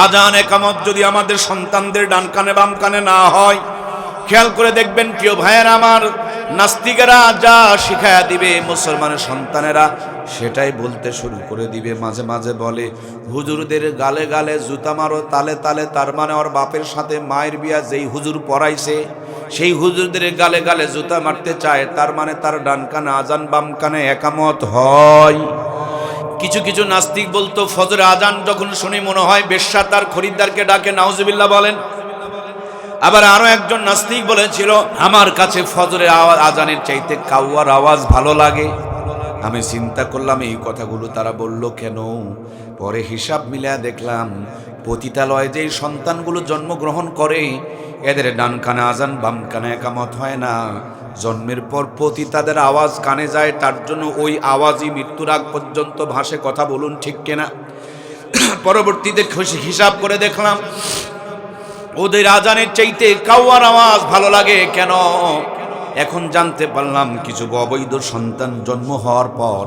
আজান একামত যদি আমাদের সন্তানদের ডান কানে বাম কানে না হয়, খেয়াল করে দেখবেন প্রিয় ভাইয়েরা আমার, নাস্তিকেরা যা শিখায়া দিবে মুসলমানের সন্তানেরা সেটাই বলতে শুরু করে দিবে। মাঝে মাঝে বলে হুজুরদের গালে গালে জুতা মারো তালে তালে, তার মানে ওর বাপের সাথে মায়ের বিয়া যেই হুজুর পড়াইছে সেই হুজুরদের গালে গালে জুতা মারতে চায়, তার মানে তার ডান কানে আজান বাম কানে একামত হয়। কিছু কিছু নাস্তিক বলতো ফজরে আজান যখন শুনি মনে হয় বেশ্যা তার খরিদ্দারকে ডাকে, নাউজুবিল্লাহ বলেন। আবার আরো একজন নাস্তিক বলেছিল আমার কাছে ফজরের আজানের চাইতে কাউয়ার আওয়াজ ভালো লাগে। আমি চিন্তা করলাম এই কথাগুলো তারা বলল কেন? পরে হিসাব মিলিয়ে দেখলাম পতিতালয়ে যে সন্তানগুলো জন্মগ্রহণ করে এদের ডান কানে আজান বাম কানে একামত হয় না, জন্মের পর পতিতাদের আওয়াজ কানে যায়, তার জন্য ওই আওয়াজই মৃত্যুর আগ পর্যন্ত ভাসে। কথা বলুন ঠিক কিনা? পরবর্তীতে হিসাব করে দেখলাম ওদের আজানের চাইতে কাউয়ার আওয়াজ ভালো লাগে কেন? এখন জানতে পারলাম কিছু অবৈধ সন্তান জন্ম হওয়ার পর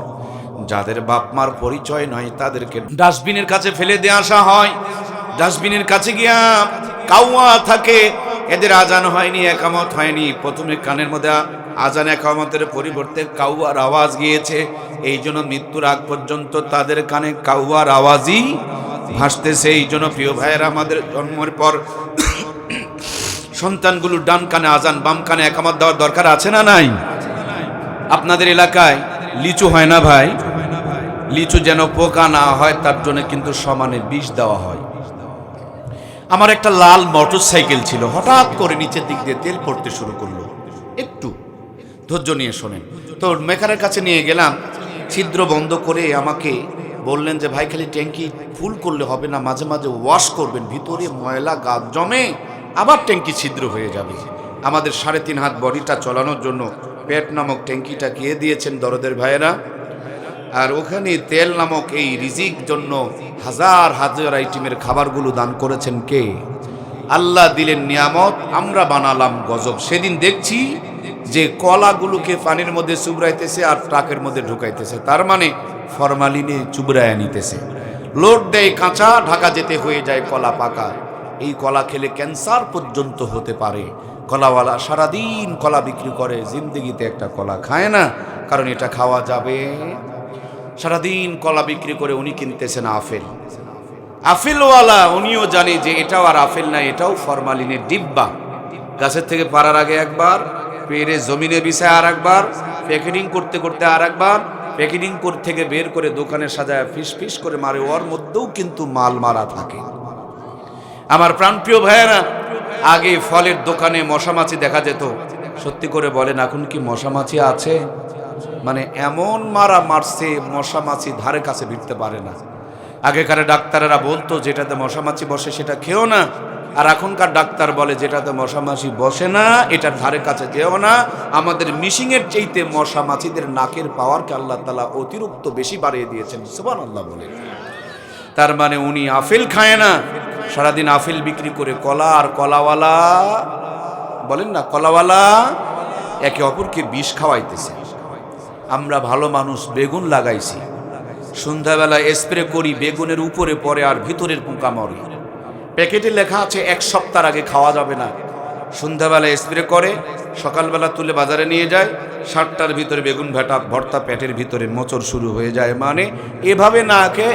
যাদের বাপ মার পরিচয় নয় তাদেরকে ডাস্টবিনের কাছে ফেলে দিয়ে আসা হয়, ডাস্টবিনের কাছে গিয়া কাউয়া থাকে, এদের আজান হয়নি একামত হয়নি, প্রথমে কানের মধ্যে আজান একামতের পরিবর্তে কাউয়ার আওয়াজ গিয়েছে, এই জন্য মৃত্যুর আগ পর্যন্ত তাদের কানে কাউয়ার আওয়াজই ভাসতেছে। এই জন্য প্রিয় ভাইয়েরা আমাদের জন্মের পর সন্তানগুলো ডান কানে আজান বাম কানে একামত দেওয়ার দরকার আছে না নাই? আপনাদের এলাকায় লিচু হয় না ভাই? লিচু যেন পোকা না হয় তার জন্য কিন্তু সমানে বিষ দেওয়া হয়। আমার একটা লাল মোটর সাইকেল ছিল, হঠাৎ করে নিচের দিক দিয়ে তেল পড়তে শুরু করলো, একটু ধৈর্য নিয়ে শোনেন তো, মেকারের কাছে নিয়ে গেলাম, ছিদ্র বন্ধ করে আমাকে বললেন যে ভাই খালি ট্যাঙ্কি ফুল করলে হবে না, মাঝে মাঝে ওয়াশ করবেন, ভিতরে ময়লা গাছ জমে আবার ট্যাঙ্কি ছিদ্র হয়ে যাবে। আমাদের 3.5 হাত বডিটা চালানোর জন্য পেট নামক ট্যাঙ্কিটা কে দিয়েছেন দরদের ভাইয়েরা, আর ওখানে তেল নামক এই রিজিক জন্য হাজার হাজার আইটেমের খাবারগুলো দান করেছেন কে? আল্লাহ দিলেন নিয়ামত, আমরা বানালাম গজব। সেদিন দেখছি যে কলাগুলোকে পানির মধ্যে চুবড়াইতেছে আর ট্রাকের মধ্যে ঢুকাইতেছে, তার মানে ফরমালিনে চুবড়ায়া নিতেছে, লোড দেয় কাঁচা, ঢাকা যেতে হয়ে যায় কলা পাকা। এই কলা খেলে ক্যান্সার পর্যন্ত হতে পারে। কলাওয়ালা সারাদিন কলা বিক্রি করে, জিন্দগিতে একটা কলা খায় না, কারণ এটা খাওয়া যাবে। সারাদিন কলা বিক্রি করে উনি কিনতেছেন আপেল, আপেলওয়ালা উনিও জানে যে এটাও আর আপেল না, এটাও ফরমালিনের ডিব্বা। গাছের থেকে পাড়ার আগে একবার, পেরে জমিনে বিছায় আর একবার, প্যাকেটিং করতে করতে আর একবার, প্যাকেটিং থেকে বের করে দোকানে সাজায় ফিস ফিস করে মারে, ওর মধ্যেও কিন্তু মাল মারা থাকে। আমার প্রাণপ্রিয় ভাইয়েরা, আগে ফলের দোকানে মশামাছি দেখা যেত, সত্যি করে বলেন এখন কি মশামাছি আছে? মানে এমন মারা মারছে মশামাছি ধারে কাছে ভিড়তে পারে না। আগেকার ডাক্তারেরা বলতো যেটাতে মশামাছি বসে সেটা খেও না, আর এখনকার ডাক্তার বলে যেটাতে মশামাছি বসে না এটার ধারে কাছে যেও না। আমাদের মিশিংয়ের চাইতে মশামাছিদের নাকের পাওয়ারকে আল্লাহ তাআলা অতিরিক্ত বেশি বাড়িয়ে দিয়েছেন, সুবহানাল্লাহ বলে। তার মানে উনি আপেল খায় না, সারাদিন আপেল বিক্রি করে কলা আর কলাওয়ালা, বলেন না কলাওয়ালা একে অপরকে বিষ খাওয়াইতেছে। আমরা ভালো মানুষ বেগুন লাগাইছি, সন্ধ্যাবেলা স্প্রে করি, বেগুনের উপরে পড়ে আর ভিতরের পোকা মরে। প্যাকেটে লেখা আছে 1 সপ্তাহ আগে খাওয়া যাবে না। সন্ধ্যাবেলা স্প্রে করে, সকালবেলা তুলে বাজারে নিয়ে যায়, 7টার ভিতরে বেগুন ভর্তা পেটের ভিতরে মোচড় শুরু হয়ে যায়। মানে এভাবে না খেয়ে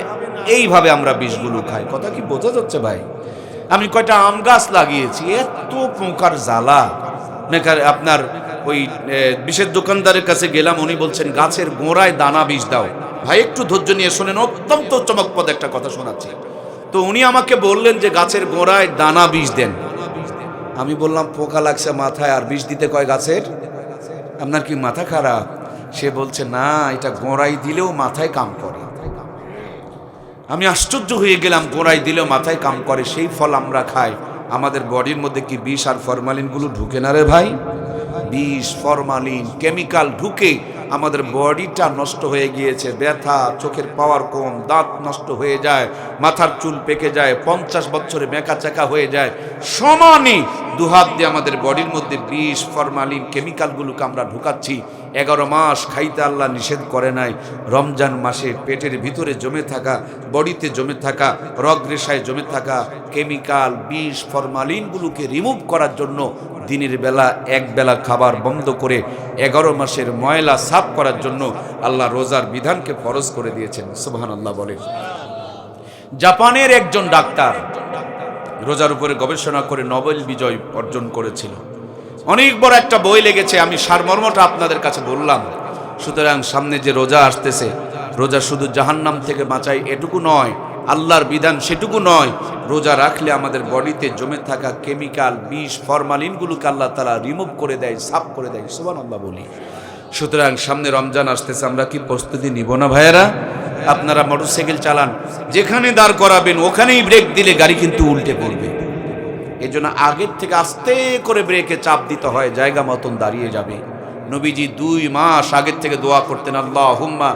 এইভাবে আমরা বিষগুলো খাই। কথা কি বোঝা যাচ্ছে ভাই? আমি কয়টা আম গাছ লাগিয়েছি, এত পোকার জ্বালা। আপনার ওই বিষের দোকানদারের কাছে গেলাম, উনি বলছেন গাছের গোড়ায় দানা বিষ দাও। ভাই একটু ধৈর্য নিয়ে শোনেন, অত্যন্ত চমকপ্রদ একটা কথা শোনাচ্ছি। তো উনি আমাকে বললেন যে গাছের গোড়ায় দানা বিষ দেন। আমি বললাম পোকা লাগছে মাথায়, আর বিষ দিতে কয় গাছের? আপনার কি মাথা খারাপ? সে বলছে না, এটা গোড়ায় দিলেও মাথায় কাম করে। আমি আশ্চর্য হয়ে গেলাম, গোড়ায় দিলেও মাথায় কাম করে, সেই ফল আমরা খাই, আমাদের বডির মধ্যে কি বিষ আর ফরমালিনগুলো ঢুকে না রে ভাই? বিষ, ফরমালিন, কেমিক্যাল ঢুকে আমাদের বডিটা নষ্ট হয়ে গিয়েছে। ব্যথা, চোখের পাওয়ার কম, দাঁত নষ্ট হয়ে যায়, মাথার চুল পেকে যায়, 50 বছরে মেকা চেকা হয়ে যায়। সমানে দুহাত দিয়ে আমাদের বডির মধ্যে বিষ, ফরমালিন, কেমিক্যালগুলোকে আমরা ঢুকাচ্ছি। 11 মাস খাইতে আল্লাহ নিষেধ করে নাই। রমজান মাসে পেটের ভিতরে জমে থাকা, বডিতে জমে থাকা, রগ রেশায় জমে থাকা কেমিক্যাল, বিষ, ফরমালিনগুলোকে রিমুভ করার জন্য দিনের বেলা এক বেলা খাবার বন্ধ করে 11 মাসের ময়লা সাফ করার জন্য আল্লাহ রোজার বিধানকে ফরজ করে দিয়েছেন। সুবহানাল্লাহ বলেন। জাপানের একজন ডাক্তার রোজার উপরে গবেষণা করে নোবেল বিজয় অর্জন করেছিল। অনেক বড় একটা বই লেগেছে, আমি সারমর্মটা আপনাদের কাছে বললাম। সুতরাং সামনে যে রোজা আসতেছে, রোজা শুধু জাহান্নাম থেকে বাঁচাই এটুকু নয়, আল্লাহর বিধান সেটুকু নয়, রোজা রাখলে আমাদের বডিতে জমে থাকা কেমিক্যাল, বিষ, ফরমালিনগুলোকে আল্লাহ তাআলা রিমুভ করে দেয়, সাফ করে দেয়। সুবহানাল্লাহ বলি। সুতরাং সামনে রমজান আসতেছে, আমরা কি প্রস্তুতি নিব না ভাইয়েরা? আপনারা মোটরসাইকেল চালান, যেখানে দাঁড় করাবেন ওখানেই ব্রেক দিলে গাড়ি কিন্তু উল্টে পড়বে। এই জন্য আগের থেকে আস্তে করে ব্রেকে চাপ দিতে হয়, জায়গা মতন দাঁড়িয়ে যাবে। নবীজি 2 মাস আগের থেকে দোয়া করতেন, আল্লাহুম্মা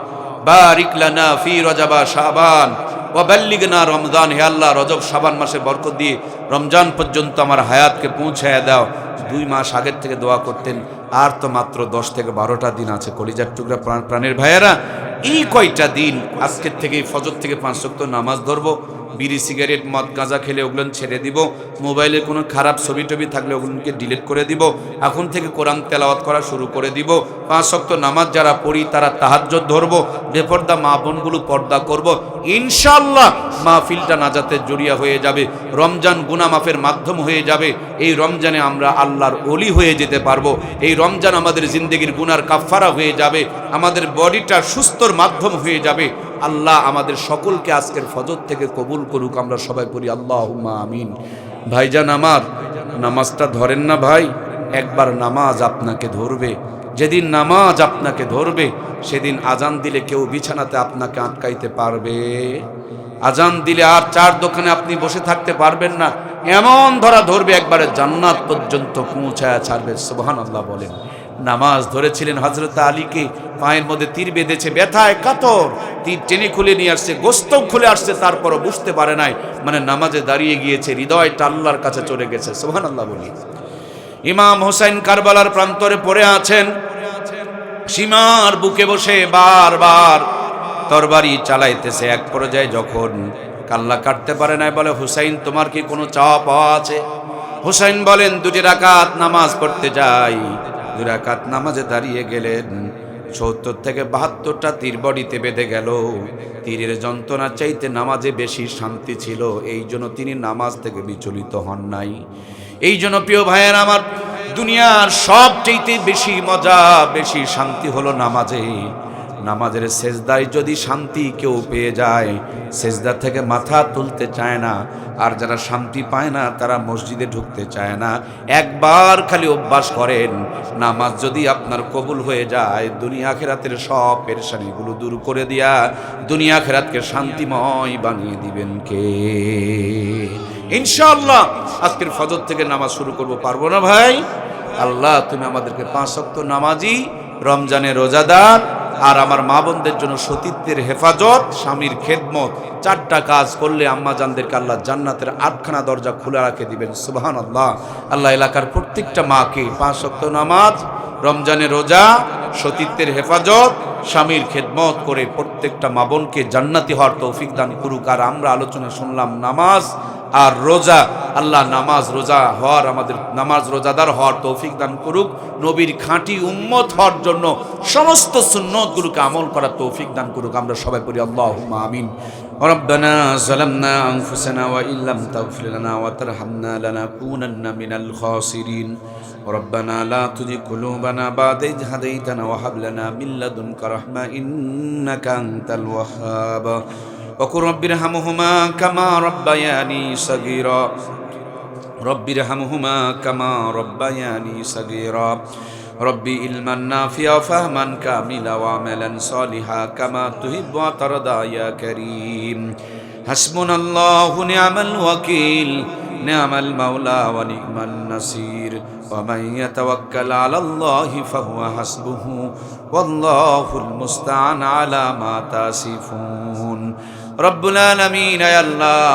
বারিক লানা ফি রজবা শাবান ওয়া বাল্লিগনা রমজান। হে আল্লাহ, রজব শাবান মাসে বরকত দিয়ে রমজান পর্যন্ত আমার হায়াতকে পৌঁছায় দাও। 2 মাস আগের থেকে দোয়া করতেন। আর তো মাত্র 10 থেকে 12টা দিন আছে কলিজার টুকরা প্রাণের ভাইয়েরা। এই কয়টা দিন আজকের থেকে ফজর থেকে 5 ওয়াক্ত নামাজ ধরবো। বিড়ি, সিগারেট, মদ, গাঁজা খেলে ওগুলো ছেড়ে দিব। মোবাইলে কোনো খারাপ ছবি টবি থাকলে ওগুলোকে ডিলিট করে দিব। এখন থেকে কোরআন তেলাওয়াত করা শুরু করে দিব। 5 ওয়াক্ত নামাজ যারা পড়ি তারা তাহাজ্জুদ ধরবো। বেপর্দা মা বোনগুলো পর্দা করব। ইনশাআল্লাহ মাহফিলটা নাজাতের জরিয়া হয়ে যাবে। রমজান গুনাহ মাফের মাধ্যম হয়ে যাবে। এই রমজানে আমরা আল্লাহর ওলি হয়ে যেতে পারবো। এই রমজান আমাদের জিন্দেগির গুনার কাফফারা হয়ে যাবে। আমাদের বডিটা সুস্থর মাধ্যম হয়ে যাবে। আল্লাহ আমাদের সকলকে আজকের ফজর থেকে কবুল করুক। আমরা সবাই পড়ি আল্লাহুম্মা আমিন। ভাইজান আমার, নামাজটা ধরেন না ভাই। একবার নামাজ আপনাকে ধরবে। যেদিন নামাজ আপনাকে ধরবে সেদিন আজান দিলে কেউ বিছানাতে আপনাকে আটকাইতে পারবে? আজান দিলে আর 4 দোকানে আপনি বসে থাকতে পারবেন না। এমন ধরা ধরবে, একবারে জান্নাত পর্যন্ত পৌঁছায়া ছাড়বে। সুবহানাল্লাহ বলেন। নামাজ ধরেছিলেন হযরত আলীকে, পায়ের মধ্যে তীর বেঁধেছে, ব্যথায় কাতর, তীর টেনে খুলে নিয়ে আসছে, গোস্ত খুলে আসছে, তারপরও বুঝতে পারে নাই, মানে নামাজে দাঁড়িয়ে গিয়েছে, হৃদয়টা আল্লাহর কাছে চলে গেছে। সুবহানাল্লাহ বলি। ইমাম হোসেন কারবালার প্রান্তরে পড়ে আছেন, সীমার বুকে বসে বারবার তরবারি চালাইতেছে। এক পর্যায়ে যখন কাল্লা কাটতে পারে নাই, বলে হুসাইন তোমার কি কোনো চাওয়া পাওয়া আছে? হুসাইন বলেন 2 রাকাত নামাজ পড়তে যাই। 2 রাকাত নামাজে দাঁড়িয়ে গেলেন, 70 থেকে 72টা তীর বডিতে বেঁধে গেল। তীরের যন্ত্রণা চাইতে নামাজে বেশি শান্তি ছিল, এই জন্য তিনি নামাজ থেকে বিচলিত হন নাই। এই জন্য প্রিয় ভাইয়ের আমার, দুনিয়ার সবচেয়ে বেশি মজা, বেশি শান্তি হলো নামাজে। নামাজের সেজদায় যদি শান্তি কেউ পেয়ে যায়, সেজদা থেকে মাথা তুলতে চায় না। আর যারা শান্তি পায় না তারা মসজিদে ঢুকতে চায় না। একবার খালি অভ্যাস করেন, নামাজ যদি আপনার কবুল হয়ে যায়, দুনিয়া আখিরাতের সব পেরেশানিগুলো দূর করে দিয়া দুনিয়া আখিরাতকে শান্তিময় বানিয়ে দিবেন কে? ইনশাআল্লাহ আজকের ফজর থেকে নামাজ শুরু করব, পারবো না ভাই? আল্লাহ তুমি আমাদেরকে 5 ওয়াক্ত নামাজি, রমজানের রোজাদার, আর আমার মা বোনদের জন্য সতীত্বের হেফাজত, স্বামীর খেদমত, 4টা কাজ করলে আম্মা জানদেরকে আল্লাহ জান্নাতের 8খানা দরজা খোলা রাখে দিবেন। সুবহানাল্লাহ। আল্লাহ এলাকার প্রত্যেকটা মাকে 5 ওয়াক্ত নামাজ, রমজানের রোজা, সতীত্বের হেফাজত, স্বামীর খেদমত করে প্রত্যেকটা মা বোনকে জান্নাতি হওয়ার তৌফিক দান করুক। আর আমরা আলোচনা শুনলাম নামাজ আর রোজা, আল্লাহ নামাজ রোজা হওয়ার, আমাদের নামাজ রোজাদার হওয়ার তৌফিক দান করুক। নবীর খাঁটি উম্মত হওয়ার জন্য সমস্ত সুন্নতগুলোকে আমল করার তৌফিক দান করুক। আমরা সবাই পড়ি আল্লাহুম্মা আমিন। রব্বানা যালামনা আনফুসানা ওয়া ইল্লাম তাগফির লানা ওয়া তারহামনা লানাকুনান্না মিনাল খাসিরিন। রব্বানা লা তুযিগ কুলুবানা বা'দা ইয হাদাইতানা ওয়া হাব লানা মিন লাদুনকা রাহমা ইন্নাকা আনতাল ওয়াহ্হাব। وقل رب ارحمهما كما ربياني صغيرا رب ارحمهما كما ربياني صغيرا ربي علما نافعا وفهما كاملا وعملا صالحا كما تحب وترضى يا كريم حسبنا الله نعم الوكيل نعم المولى ونعم النصير ومن يتوكل على الله فهو حسبه والله المستعان على ما تصفون রব্বুল আলামিন আয় আল্লাহ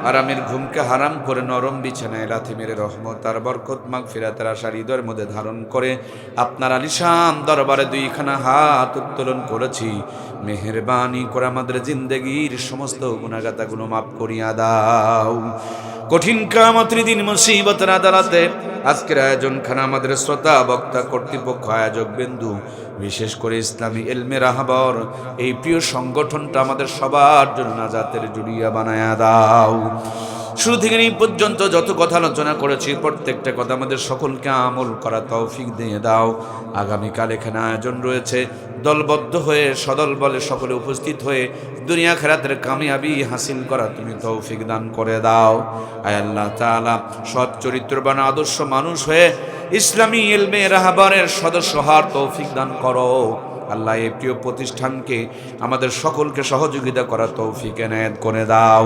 আরামের ঘুমকে হারাম করে নরম বিছানায় লাথি মেরে রহমত আর বরকত মাগফিরাতের আশা হৃদয়ের মধ্যে ধারণ করে আপনার আলিশান দরবারে দুইখানা হাত উত্তোলন করেছি। মেহেরবানি করে আমাদের জিন্দেগির সমস্ত গুনাহগাতাগুলো মাফ করিয়া দাও। কঠিন কিয়ামতের দিন মুসিবতের আদালতে আজকের আয়োজনখানা আমাদের শ্রোতা বক্তা কর্তৃপক্ষ আয়োজক বিন্দু বিশেষ করে ইসলামী ইলমে রাহবর এই প্রিয় সংগঠনটা আমাদের সবার জন্য নাজাতের জুড়িয়া বানায়া দাও। শুরু থেকে এই পর্যন্ত যত কথা আলোচনা করেছি প্রত্যেকটা কথা আমাদের সকলকে আমল করা তৌফিক দিয়ে দাও। আগামীকাল এখানে আয়োজন রয়েছে, দলবদ্ধ হয়ে সদল বলে সকলে উপস্থিত হয়ে দুনিয়া আখিরাতের কামিয়াবি হাসিল করা তুমি তৌফিক দান করে দাও। আয় আল্লাহ তাআলা সৎ চরিত্রবান আদর্শ মানুষ হয়ে ইসলামী ইলমে রাহবরের সদস্য হওয়ার তৌফিক দান করো। আল্লাহ এই প্রিয় প্রতিষ্ঠানকে আমাদের সকলকে সহযোগিতা করার তৌফিক এনায়েত করে দাও।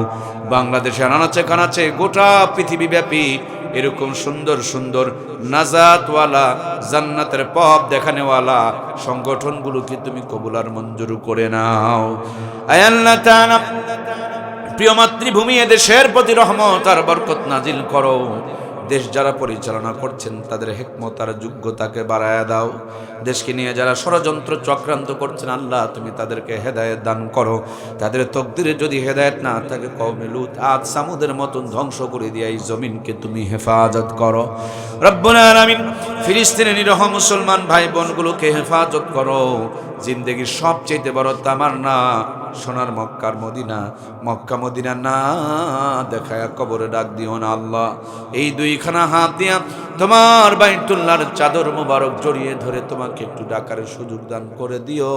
বাংলাদেশে আনাচে কানাচে গোটা পৃথিবীব্যাপী এরকম সুন্দর সুন্দর নাজাতওয়ালা জান্নাতের পথ দেখানেওয়ালা সংগঠনগুলোকে তুমি কবুল আর মঞ্জুর করে নাও। আয় আল্লাহ তাআলা প্রিয় মাতৃভূমি এদেশের প্রতি রহমত আর বরকত নাজিল করো। দেশ যারা পরিচালনা করছেন তাদের হিকমত আর যোগ্যতাকে বাড়ায়া দাও। দেশকে নিয়ে যারা ষড়যন্ত্র চক্রান্ত করছেন আল্লাহ তুমি তাদেরকে হেদায়েত দান করো। তাদের তকদিরে যদি হেদায়েত না থাকে কওমে লূত আদ সামুদের মতন ধ্বংস করে দিয়ে এই জমিনকে তুমি হেফাজত করো। রব্বুল আলামিন ফিলিস্তিনের নিরহ মুসলমান ভাই বোনগুলোকে হেফাজত করো। জিন্দেগির সবচেয়ে বড় তামান্না সোনার মক্কার মদিনা, মক্কা মদিনা না দেখায়া কবরে ডাক দিও না আল্লাহ। এই দুইখানা হাত দিয়া তোমার বাইতুল্লাহর চাদর মোবারক জড়িয়ে ধরে তোমাকে একটু ডাকার সুযোগ দান করে দিও।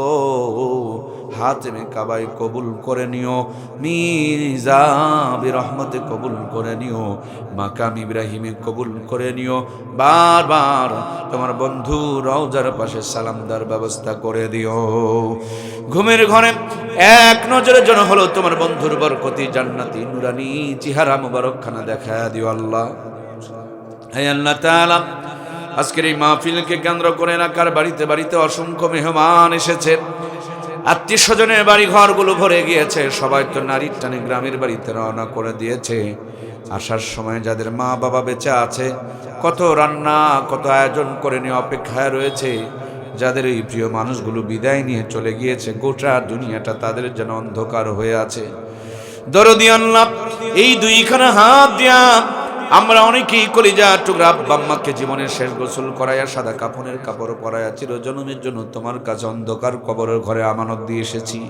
হাতেমে কাবায় কবুল করে নিও, মিজাবি রহমতে কবুল করে নিও, মাকাম ইব্রাহিমে কবুল করে নিও। বারবার তোমার বন্ধু রওজার পাশে সালামদার ব্যবস্থা করে দিও। ঘুমের ঘরে এক নজরের জন্য হলো তোমার বন্ধুর বরকতি জান্নাতি নুরানি চেহারা মুবারকখানা দেখা দিও আল্লাহ। হে আল্লাহ তাআলা আজকের এই মাহফিলকে কেন্দ্র করে এলাকার বাড়িতে বাড়িতে অসংখ্য মেহমান এসেছে, আত্মীয় স্বজনের বাড়ি ঘরগুলো ভরে গিয়েছে। সবাই তো নারীর টানে গ্রামের বাড়িতে রওনা করে দিয়েছে। আসার সময় যাদের মা বাবা বেঁচে আছে কত রান্না কত আয়োজন করে নিয়ে অপেক্ষায় রয়েছে। যাদের এই প্রিয় মানুষগুলো বিদায় নিয়ে চলে গিয়েছে গোটা দুনিয়াটা তাদের যেন অন্ধকার হয়ে আছে। দরদি আল্লাহ এই দুইখানা হাত দিয়া আমরা অনেকেই কলিজা টুকরা আব্বা আম্মাকে জীবনের শেষ গোসল করাইয়া সাদা কাফনের কাপড় পরাইয়া চিরজন্মের জন্য তোমার কাছে অন্ধকার কবরের ঘরে আমানত দিয়ে এসেছি।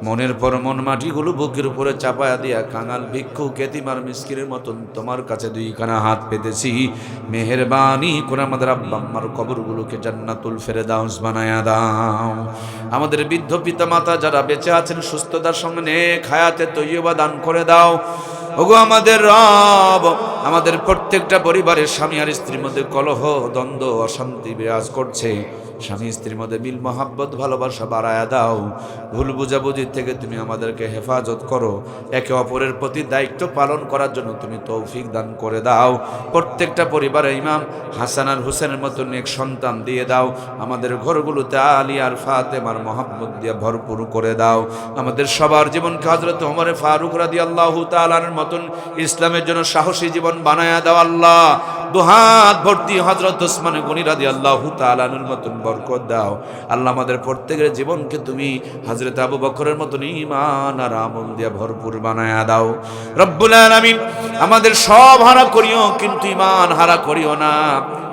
মনের পর মন মাটিগুলো বুকের উপরে চাপায়া দিয়া কাঙাল ভিক্ষুক এতিমার মিসকিনের মতন তোমার কাছে দুইখানা হাত পেতেছি। মেহেরবানি করে আমাদের আব্বা আম্মার কবরগুলোকে জান্নাতুল ফেরদাউস বানায়া দাও। আমাদের বৃদ্ধ পিতা মাতা যারা বেঁচে আছেন সুস্থতার সঙ্গে নেক হায়াতে তৈয়বা দান করে দাও। ওগো আমাদের রব, আমাদের প্রত্যেকটা পরিবারের স্বামী আর স্ত্রীর মধ্যে কলহ দ্বন্দ্ব অশান্তি বিরাজ করছে। স্বামী স্ত্রীর মধ্যে মিল মহাব্বত ভালোবাসা বাড়ায়া দাও। ভুল বুঝাবুঝির থেকে তুমি আমাদেরকে হেফাজত করো। একে অপরের প্রতি দায়িত্ব পালন করার জন্য তুমি তৌফিক দান করে দাও। প্রত্যেকটা পরিবারে ইমাম হাসান আর হুসেনের মতো নেক সন্তান দিয়ে দাও। আমাদের ঘরগুলোতে আলী আর ফাতেমার মহাব্বত দিয়ে ভরপুর করে দাও। আমাদের সবার জীবনকে হযরত ওমর ফারুক রাদিয়াল্লাহু তাআলার মতন ইসলামের জন্য সাহসী জীবন বানায়া দাও আল্লাহ। দুহাত ভর্তি হযরত ওসমান গনি রাদিয়াল্লাহু তাআলার মতন বরকত দাও আল্লাহ। আমাদের প্রত্যেকের জীবনকে তুমি হযরত আবু বকরের মতন ঈমান আর আমল দিয়ে ভরপুর বানায়া দাও। রব্বুল আলামিন আমাদের সব হারা করিও কিন্তু ঈমান হারা করিও না।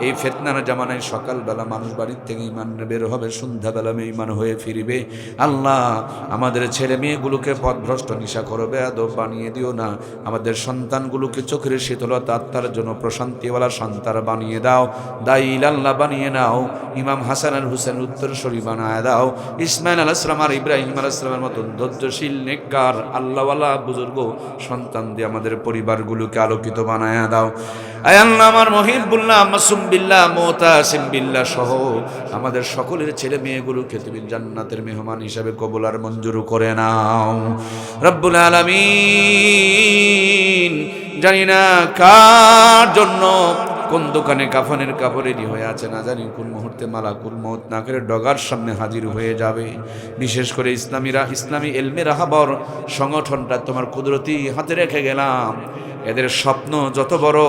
এই ফিতনার জামানায় সকালবেলা মানুষ বাড়ির থেকে ঈমান বের হবে, সন্ধ্যাবেলা ঈমান হয়ে ফিরবে। আল্লাহ আমাদের ছেলে মেয়েগুলোকে পথভ্রষ্ট নিশাখোর বেয়াদব বানিয়ে দিও না। আমাদের সন্তানগুলোকে চোখের শীতলতা আত্মার জন্য প্রশান্তিওয়ালা সন্তান বানিয়ে দাও। দাইল আল্লাহ বানিয়ে নাও। ইমাম হাসান আর হুসেন উত্তরসূরি বানায় দাও। ইসমাইল আলাইহিস সালাম আর ইব্রাহিম আলাইহিস সালামের মতো ধৈর্যশীল নেককার আল্লাহওয়ালা বুজুর্গ সন্তান দিয়ে আমাদের পরিবারগুলোকে আলোকিত বানায় দাও। আয় আল্লাহ আমার মুহিব্বুল্লাহ মাসুম বিল্লাহ মুতাসিম বিল্লাহ সহ আমাদের সকলের ছেলে মেয়েগুলোকে তুমি জান্নাতের মেহমান হিসেবে কবুল আর মঞ্জুর করে নাও। রব্বুল আলামিন জানি না কার জন্য কোন দোকানে কাফনের কাপড় রেডি হয়ে আছে না জানি কোন মুহূর্তে মালাকুল মউত নাকের ডগার সামনে হাজির হয়ে যাবে। বিশেষ করে ইসলামী এলমে রাহাবর সংগঠনটা তোমার কুদরতি হাতে রেখে গেলাম। এদের স্বপ্ন যত বড়,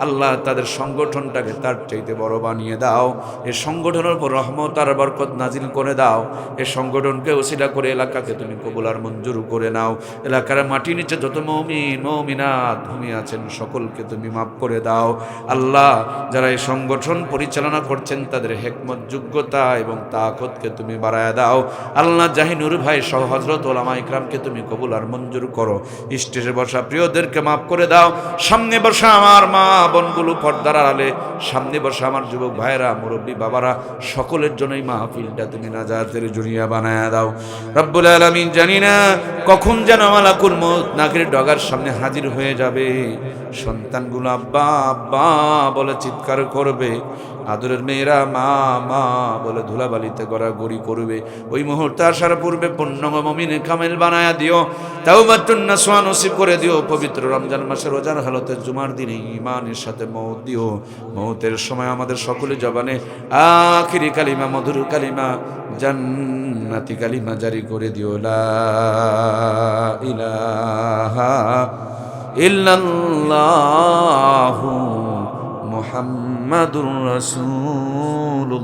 আল্লাহ তাদের সংগঠনটাকে তার চাইতে বড় বানিয়ে দাও। এই সংগঠনের উপর রহমত আর বরকত নাজিল করে দাও। এই সংগঠনকে ওসিলা করে এলাকাকে তুমি কবুল আর মঞ্জুর করে নাও। এলাকার মাটির নিচে যত মুমিন মুমিনাত ঘুমিয়ে আছেন সকলকে তুমি মাফ করে দাও। আল্লাহ, যারা এই সংগঠন পরিচালনা করছেন তাদের হেকমত, যোগ্যতা এবং তাকতকে তুমি বাড়ায় দাও। আল্লাহ, জাহিনুর ভাই সহ হযরত ওলামা ইকরামকে তুমি কবুল আর মঞ্জুর করো। স্টেজে বসা প্রিয়দেরকে মাফ করে দাও। সামনে বসা আমার মা বোনগুলো, পর্দার আড়ালে সামনে বসা আমার যুবক ভাইরা, মুরব্বী বাবারা, সকলের জন্যই মাহফিলটা তুমি নাজাতের জরিয়া বানায়া দাও। রব্বুল আলামিন, জানি না কখন যেন মালাকুল মউত নাকের ডগার সামনে হাজির হয়ে যাবে। সন্তানগুলো আব্বা আব্বা বলে চিৎকার করবে, আদরের মেয়েরা মা মা বলে ধুলাবালিতে গড়াগড়ি করবে। ওই মুহূর্তে আসার পূর্বে পূর্ণ মুমিন কামেল বানায়া দিও, তাওবাতুন নাসুহা নসিব করে দিও। পবিত্র রমজান মাসের রোজার হালতে জুমার দিনে ঈমানের সাথে মউত দিও। মউতের সময় আমাদের সকলের জবানে আখিরি কালিমা, মধুর কালিমা, জান্নাতি কালিমা জারি করে দিও। লা ইলাহা ইল্লাল্লাহু মুহাম্মাদুর রাসূলুল্লাহ।